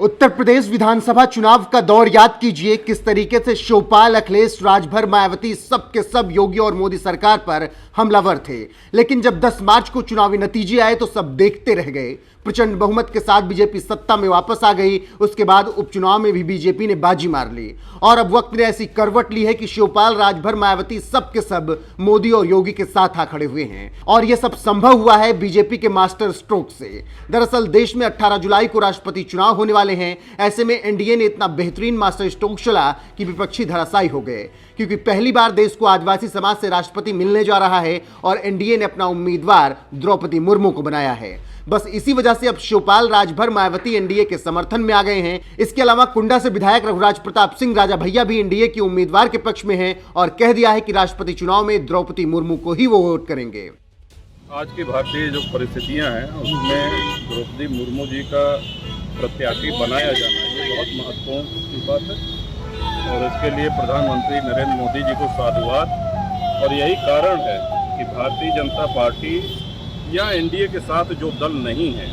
उत्तर प्रदेश विधानसभा चुनाव का दौर याद कीजिए। किस तरीके से शिवपाल, अखिलेश, राजभर, मायावती सब के सब योगी और मोदी सरकार पर हमलावर थे। लेकिन जब 10 मार्च को चुनावी नतीजे आए तो सब देखते रह गए। प्रचंड बहुमत के साथ बीजेपी सत्ता में वापस आ गई। उसके बाद उपचुनाव में भी बीजेपी ने बाजी मार ली और अब वक्त ने ऐसी करवट ली है कि शिवपाल, राजभर, मायावती सब के सब मोदी और योगी के साथ आ खड़े हुए हैं। और यह सब संभव हुआ है बीजेपी के मास्टर स्ट्रोक से। दरअसल देश में 18 जुलाई को राष्ट्रपति चुनाव होने वाले हैं। ऐसे में एनडीए ने इतना बेहतरीन मास्टर स्ट्रोक चला कि विपक्षी धराशायी हो गए, क्योंकि पहली बार देश को आदिवासी समाज से राष्ट्रपति मिलने जा रहा है और एनडीए ने अपना उम्मीदवार द्रौपदी मुर्मू को बनाया है। बस इसी वजह से अब शिवपाल, राजभर, मायावती एनडीए के समर्थन में आ गए हैं। इसके अलावा कुंडा से विधायक रघुराज प्रताप सिंह राजा भैया भी एनडीए के उम्मीदवार के पक्ष में हैं और कह दिया है कि राष्ट्रपति चुनाव में द्रौपदी मुर्मू को ही वो वोट करेंगे। आज की भारतीय जो परिस्थितियां हैं उसमें द्रौपदी मुर्मू जी का प्रत्याशी बनाया जाना ये बहुत महत्वपूर्ण बात है और इसके लिए प्रधानमंत्री नरेंद्र मोदी जी को साधुवाद। और यही कारण है कि भारतीय जनता पार्टी या एनडीए के साथ जो दल नहीं है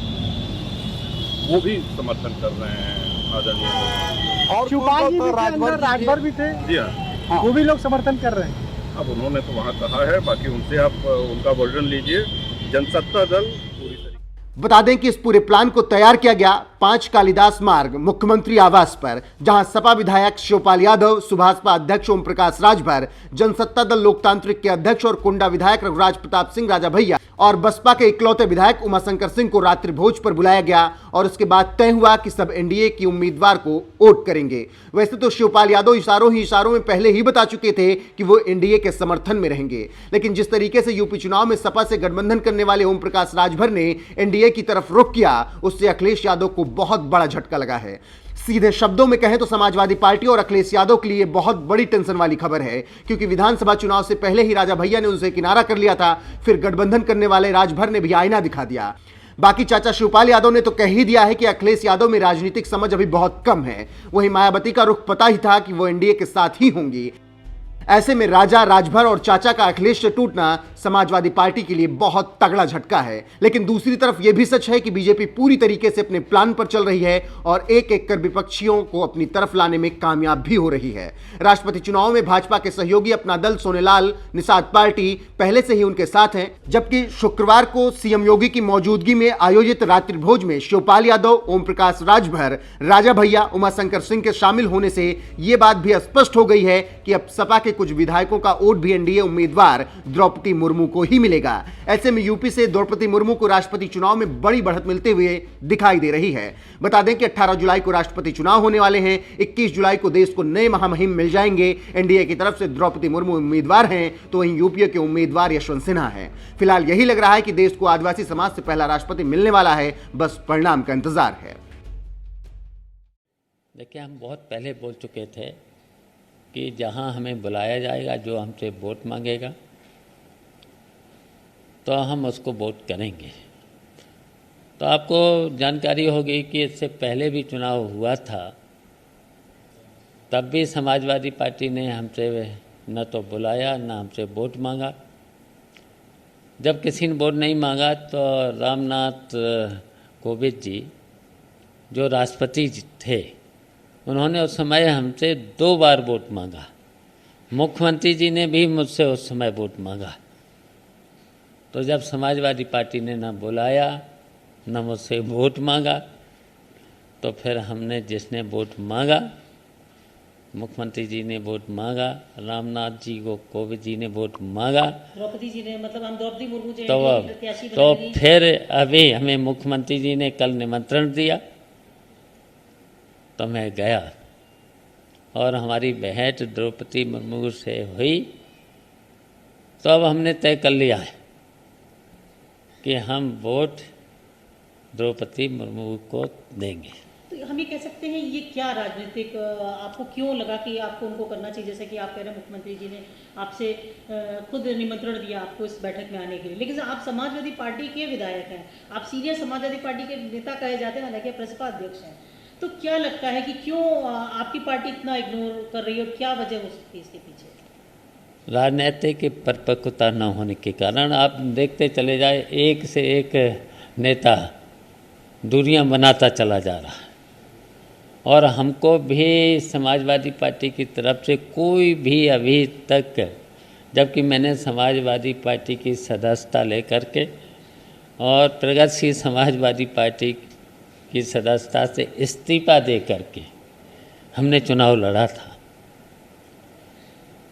वो भी समर्थन कर रहे हैं आदरणीय। और शिवपाल जी भी राजभर भी थे। जी हाँ, वो भी लोग समर्थन कर रहे हैं। अब उन्होंने तो वहाँ कहा है, बाकी उनसे आप उनका वर्जन लीजिए। जनसत्ता दल पूरी तरीके। बता दें कि इस पूरे प्लान को तैयार किया गया 5 कालिदास मार्ग मुख्यमंत्री आवास पर, जहां सपा विधायक शिवपाल यादव, सुभाषपा अध्यक्ष ओम प्रकाश राजभर, जनसत्ता दल लोकतांत्रिक के अध्यक्ष और कुंडा विधायक रघुराज प्रताप सिंह राजा भैया और बसपा के इकलौते विधायक उमाशंकर सिंह को रात्रि भोज पर बुलाया गया और उसके बाद तय हुआ कि सब एनडीए की उम्मीदवार को वोट करेंगे। वैसे तो शिवपाल यादव इशारों में पहले ही बता चुके थे कि वो एनडीए के समर्थन में रहेंगे, लेकिन जिस तरीके से यूपी चुनाव में सपा से गठबंधन करने वाले ओम प्रकाश राजभर ने एनडीए की तरफ रुख किया, उससे अखिलेश यादव को बहुत बड़ा झटका लगा है। सीधे शब्दों में कहें तो समाजवादी पार्टी और अखिलेश यादव के लिए बहुत बड़ी टेंशन वाली खबर है, क्योंकि विधानसभा चुनाव से पहले ही राजा भैया ने उनसे किनारा कर लिया था। फिर गठबंधन करने वाले राजभर ने भी आईना दिखा दिया। बाकी चाचा शिवपाल यादव ने तो कह ही दिया है कि अखिलेश यादव में राजनीतिक समझ अभी बहुत कम है। वहीं मायावती का रुख पता ही था कि वो एनडीए के साथ ही होंगी। ऐसे में राजा, राजभर और चाचा का अखिलेश से टूटना समाजवादी पार्टी के लिए बहुत तगड़ा झटका है। लेकिन दूसरी तरफ यह भी सच है कि बीजेपी पूरी तरीके से अपने प्लान पर चल रही है और एक एक कर विपक्षियों को अपनी तरफ लाने में कामयाब भी हो रही है। राष्ट्रपति चुनाव में भाजपा के सहयोगी अपना दल सोनेलाल निषाद पार्टी पहले से ही उनके साथ हैं, जबकि शुक्रवार को सीएम योगी की मौजूदगी में आयोजित रात्रि भोज में शिवपाल यादव, ओम प्रकाश राजभर, राजा भैया, उमाशंकर सिंह के शामिल होने से यह बात भी स्पष्ट हो गई है कि अब सपा के कुछ विधायकों का वोट भी एनडीए उम्मीदवार द्रौपदी मुर्मू को ही मिलेगा। ऐसे में यूपी से द्रौपदी मुर्मू को राष्ट्रपति चुनाव में बड़ी बढ़त मिलते हुए दिखाई दे रही है। बता दें कि 18 जुलाई को राष्ट्रपति चुनाव होने वाले हैं। 21 जुलाई को देश को नए महामहिम मिल जाएंगे। एनडीए की तरफ से द्रौपदी मुर्मू उम्मीदवार हैं तो वहीं यूपीए के उम्मीदवार यशवंत सिन्हा हैं। फिलहाल यही लग रहा है कि देश को आदिवासी समाज से पहला राष्ट्रपति मिलने वाला है, बस परिणाम का इंतजार है। देखिए, हम बहुत पहले बोल चुके थे कि जहां हमें बुलाया जाएगा, जो हमसे वोट मांगेगा तो हम उसको वोट करेंगे। तो आपको जानकारी होगी कि इससे पहले भी चुनाव हुआ था, तब भी समाजवादी पार्टी ने हमसे न तो बुलाया न हमसे वोट मांगा। जब किसी ने वोट नहीं मांगा तो रामनाथ कोविंद जी जो राष्ट्रपति थे, उन्होंने उस समय हमसे 2 बार वोट मांगा। मुख्यमंत्री जी ने भी मुझसे उस समय वोट मांगा। तो जब समाजवादी पार्टी ने ना बुलाया न मुझसे वोट मांगा, तो फिर हमने जिसने वोट मांगा, मुख्यमंत्री जी ने वोट मांगा, रामनाथ जी को कोविंद जी ने वोट मांगा, द्रौपदी जी ने, मतलब हम द्रौपदी मुर्मू जी तो फिर अभी हमें मुख्यमंत्री जी ने कल निमंत्रण दिया तो मैं गया और हमारी भेंट द्रौपदी मुर्मू से हुई। तो अब हमने तय कर लिया है कि हम वोट द्रौपदी मुर्मू को देंगे। तो हम ये कह सकते हैं, ये क्या राजनीतिक आपको क्यों लगा कि आपको उनको करना चाहिए? जैसे कि आप कह रहे हैं मुख्यमंत्री जी ने आपसे खुद निमंत्रण दिया आपको इस बैठक में आने के लिए, लेकिन आप समाजवादी पार्टी के विधायक हैं, आप सीनियर समाजवादी पार्टी के नेता कहे जाते हैं, हालांकि प्रसपा अध्यक्ष हैं। तो क्या लगता है कि क्यों आपकी पार्टी इतना इग्नोर कर रही है और क्या वजह हो सकती है इसके पीछे? राजनीतिक परिपक्वता न होने के कारण आप देखते चले जाए, एक से एक नेता दूरियां बनाता चला जा रहा है। और हमको भी समाजवादी पार्टी की तरफ से कोई भी अभी तक, जबकि मैंने समाजवादी पार्टी की सदस्यता लेकर के और प्रगतिशील समाजवादी पार्टी की सदस्यता से इस्तीफा दे करके हमने चुनाव लड़ा था,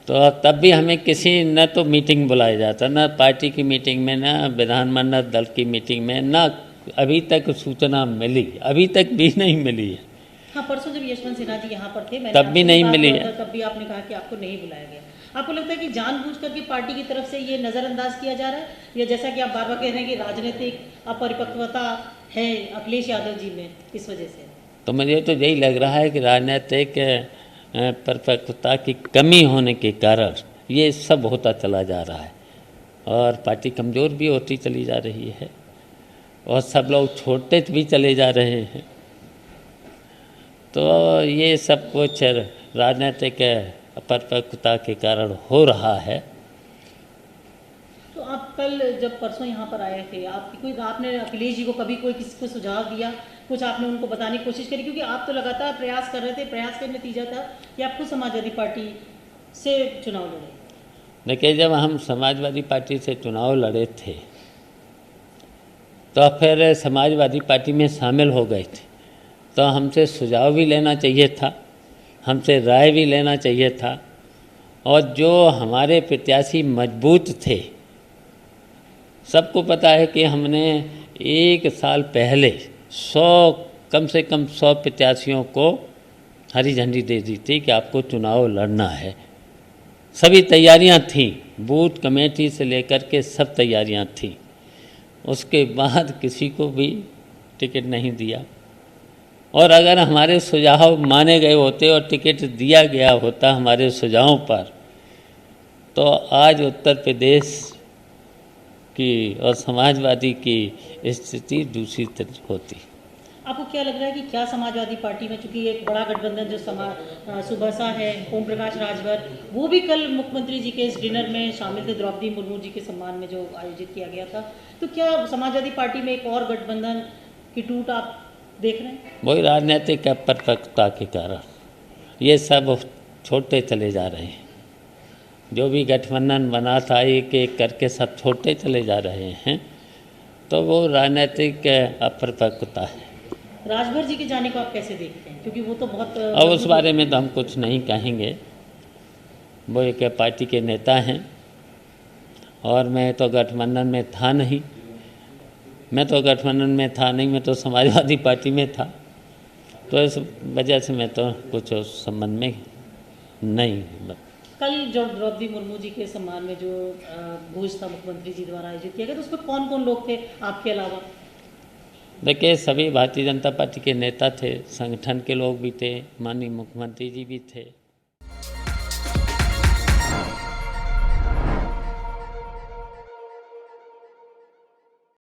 तो तब भी हमें किसी न तो मीटिंग बुलाया जाता, न पार्टी की मीटिंग में, न विधानमंडल दल की मीटिंग में, न अभी तक सूचना मिली, अभी तक भी नहीं मिली है। हाँ, परसों जब यशवंत सिन्हा जी यहाँ पर थे, मैंने तब भी आपसे नहीं बात मिली किया है। था, तब भी आपने कहा कि आपको नहीं बुलाया गया। आपको लगता है कि जानबूझ करके पार्टी की तरफ से ये नज़रअंदाज किया जा रहा है, या जैसा कि आप बार बार कह रहे हैं कि राजनीतिक अपरिपक्वता है अखिलेश यादव जी में, इस वजह से? तो मुझे तो यही लग रहा है कि राजनीतिक परिपक्वता की कमी होने के कारण ये सब होता चला जा रहा है और पार्टी कमज़ोर भी होती चली जा रही है और सब लोग छोड़ते भी चले जा रहे हैं। तो ये सब कुछ राजनीतिक अपरिपक्वता के कारण हो रहा है। तो आप कल जब परसों यहाँ पर आए थे, आपने अखिलेश जी को कभी कोई किसी को सुझाव दिया, कुछ आपने उनको बताने की कोशिश करी? क्योंकि आप तो लगातार प्रयास कर रहे थे, प्रयास का नतीजा था कि आप खुद समाजवादी पार्टी से चुनाव लड़े। देखिए, जब हम समाजवादी पार्टी से चुनाव लड़े थे तो फिर समाजवादी पार्टी में शामिल हो गए थे, तो हमसे सुझाव भी लेना चाहिए था, हमसे राय भी लेना चाहिए था, और जो हमारे प्रत्याशी मजबूत थे, सबको पता है कि हमने 1 साल पहले कम से कम 100 प्रत्याशियों को हरी झंडी दे दी थी कि आपको चुनाव लड़ना है। सभी तैयारियां थीं, बूथ कमेटी से लेकर के सब तैयारियां थीं। उसके बाद किसी को भी टिकट नहीं दिया, और अगर हमारे सुझाव माने गए होते और टिकट दिया गया होता हमारे सुझावों पर, तो आज उत्तर प्रदेश की और समाजवादी की स्थिति दूसरी तरह होती। आपको क्या लग रहा है कि क्या समाजवादी पार्टी में, चूंकि एक बड़ा गठबंधन जो सुबसा है, ओम प्रकाश राजभर, वो भी कल मुख्यमंत्री जी के इस डिनर में शामिल थे, द्रौपदी मुर्मू जी के सम्मान में जो आयोजित किया गया था, तो क्या समाजवादी पार्टी में एक और गठबंधन की टूट आप देख रहे हैं? वही राजनीतिक अपरिपक्वता के कारण ये सब छोड़ते चले जा रहे हैं। जो भी गठबंधन बना था, एक एक करके सब छोड़ते चले जा रहे हैं, तो वो राजनीतिक अपरिपक्वता है। राजभर जी के जाने को आप कैसे देखते हैं? क्योंकि वो तो बहुत और उस बारे में तो हम कुछ नहीं कहेंगे, वो एक पार्टी के नेता हैं और मैं तो गठबंधन में था नहीं, मैं तो समाजवादी पार्टी में था, तो इस वजह से मैं तो कुछ उस संबंध में नहीं। कल जो द्रौपदी मुर्मू जी के सम्मान में जो भोज था मुख्यमंत्री जी द्वारा आयोजित किया गया, तो उसमें कौन कौन लोग थे आपके अलावा? देखिए, सभी भारतीय जनता पार्टी के नेता थे, संगठन के लोग भी थे, माननीय मुख्यमंत्री जी भी थे।